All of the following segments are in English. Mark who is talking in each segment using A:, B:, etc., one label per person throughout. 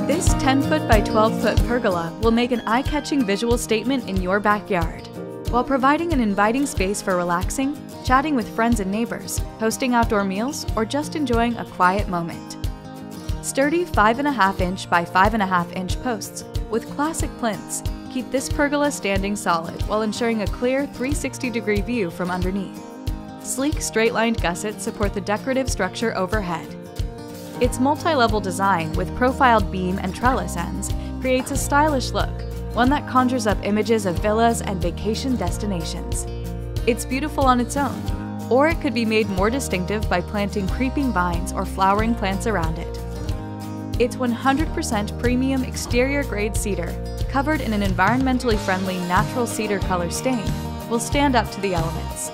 A: This 10-foot by 12-foot pergola will make an eye-catching visual statement in your backyard, while providing an inviting space for relaxing, chatting with friends and neighbors, hosting outdoor meals, or just enjoying a quiet moment. Sturdy 5.5-inch by 5.5-inch posts with classic plinths keep this pergola standing solid while ensuring a clear 360-degree view from underneath. Sleek, straight-lined gussets support the decorative structure overhead. Its multi-level design with profiled beam and trellis ends creates a stylish look, one that conjures up images of villas and vacation destinations. It's beautiful on its own, or it could be made more distinctive by planting creeping vines or flowering plants around it. Its 100% premium exterior-grade cedar, covered in an environmentally friendly natural cedar color stain, will stand up to the elements.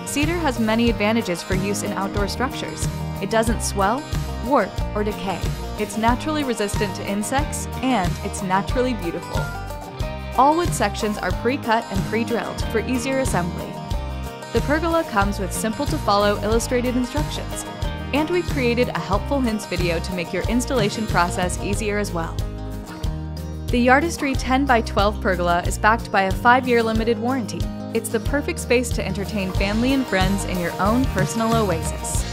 A: Cedar has many advantages for use in outdoor structures. It doesn't swell, warp, or decay. It's naturally resistant to insects, and it's naturally beautiful. All wood sections are pre-cut and pre-drilled for easier assembly. The pergola comes with simple-to-follow illustrated instructions, and we've created a helpful hints video to make your installation process easier as well. The Yardistry 10x12 Pergola is backed by a 5-year limited warranty. It's the perfect space to entertain family and friends in your own personal oasis.